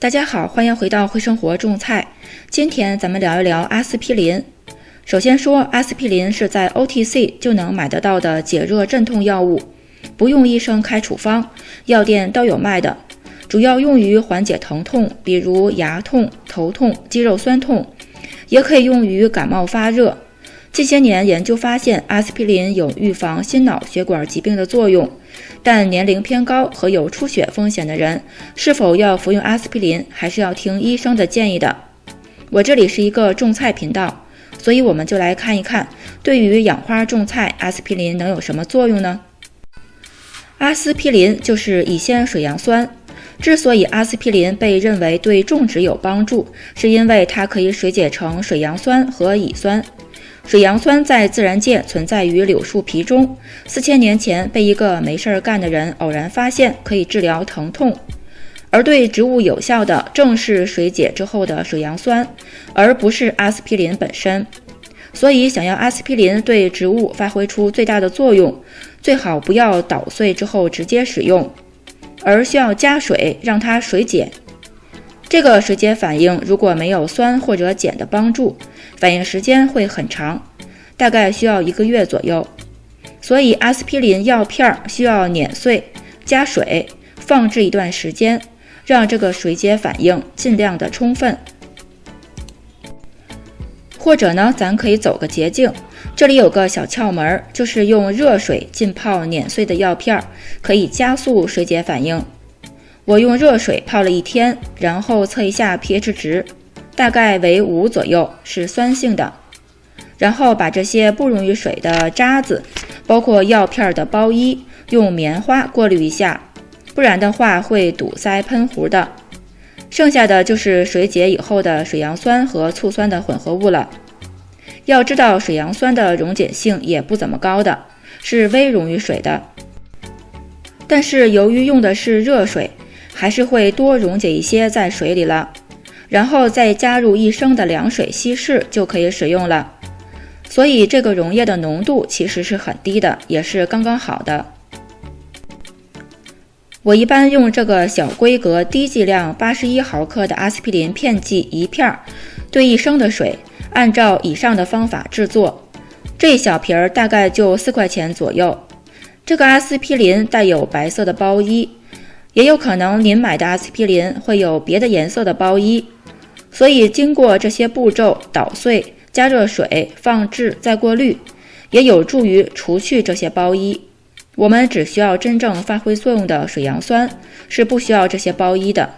大家好，欢迎回到会生活种菜。今天咱们聊一聊阿司匹林。首先说，阿司匹林是在 OTC 就能买得到的解热镇痛药物，不用医生开处方，药店都有卖的，主要用于缓解疼痛，比如牙痛、头痛、肌肉酸痛，也可以用于感冒发热。近些年研究发现，阿司匹林有预防心脑血管疾病的作用，但年龄偏高和有出血风险的人是否要服用阿司匹林，还是要听医生的建议的。我这里是一个种菜频道，所以我们就来看一看，对于养花种菜，阿司匹林能有什么作用呢？阿司匹林就是乙酰水杨酸。之所以阿司匹林被认为对种植有帮助，是因为它可以水解成水杨酸和乙酸。水杨酸在自然界存在于柳树皮中，4000年前被一个没事干的人偶然发现可以治疗疼痛，而对植物有效的正是水解之后的水杨酸，而不是阿司匹林本身。所以想要阿司匹林对植物发挥出最大的作用，最好不要捣碎之后直接使用，而需要加水让它水解。这个水解反应如果没有酸或者碱的帮助，反应时间会很长，大概需要1个月左右。所以阿司匹林药片需要碾碎、加水，放置一段时间，让这个水解反应尽量的充分。或者呢，咱可以走个捷径，这里有个小窍门，就是用热水浸泡碾碎的药片，可以加速水解反应。我用热水泡了1天，然后测一下 pH 值，大概为5左右，是酸性的。然后把这些不溶于水的渣子，包括药片的包衣，用棉花过滤一下，不然的话会堵塞喷壶的。剩下的就是水解以后的水杨酸和醋酸的混合物了。要知道水杨酸的溶解性也不怎么高的，是微溶于水的。但是由于用的是热水，还是会多溶解一些在水里了，然后再加入1升的凉水稀释就可以使用了。所以这个溶液的浓度其实是很低的，也是刚刚好的。我一般用这个小规格低剂量81毫克的阿司匹林片剂1片，兑1升的水，按照以上的方法制作。这一小瓶大概就4块钱左右。这个阿司匹林带有白色的包衣，也有可能您买的阿司匹林会有别的颜色的包衣，所以经过这些步骤捣碎、加热水、放置再过滤，也有助于除去这些包衣。我们只需要真正发挥作用的水杨酸，是不需要这些包衣的。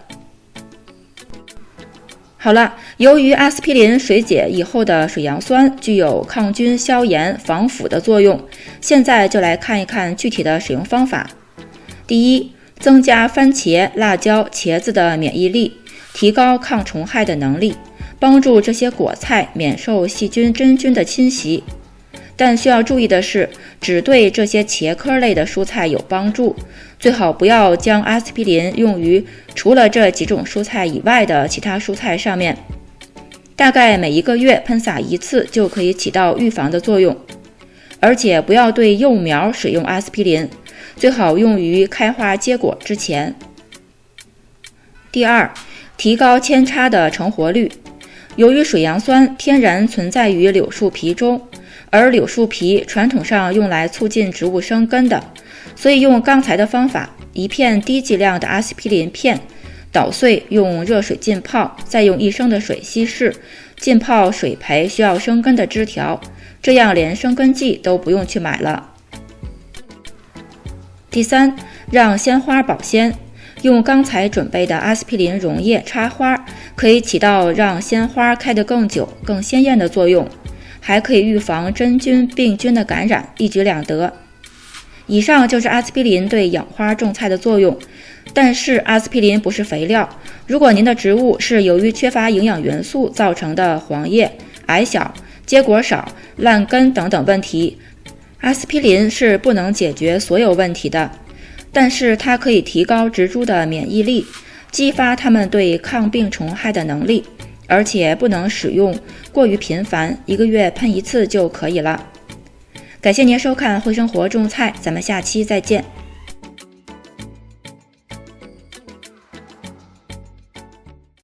好了，由于阿司匹林水解以后的水杨酸具有抗菌、消炎、防腐的作用，现在就来看一看具体的使用方法。第一，增加番茄、辣椒、茄子的免疫力，提高抗虫害的能力，帮助这些果菜免受细菌、真菌的侵袭。但需要注意的是，只对这些茄科类的蔬菜有帮助，最好不要将阿司匹林用于除了这几种蔬菜以外的其他蔬菜上面。大概每1个月喷洒1次就可以起到预防的作用。而且不要对幼苗使用阿司匹林，最好用于开花结果之前。第二，提高扦插的成活率。由于水杨酸天然存在于柳树皮中，而柳树皮传统上用来促进植物生根的，所以用刚才的方法，1片低剂量的阿司匹林片，捣碎用热水浸泡，再用1升的水稀释，浸泡水培需要生根的枝条，这样连生根剂都不用去买了。第三，让鲜花保鲜。用刚才准备的阿司匹林溶液插花，可以起到让鲜花开得更久、更鲜艳的作用，还可以预防真菌、病菌的感染，一举两得。以上就是阿司匹林对养花种菜的作用。但是阿司匹林不是肥料，如果您的植物是由于缺乏营养元素造成的黄叶、矮小、结果少、烂根等等问题，阿司匹林是不能解决所有问题的。但是它可以提高植株的免疫力，激发它们对抗病虫害的能力，而且不能使用过于频繁，1个月喷1次就可以了。感谢您收看会生活种菜，咱们下期再见。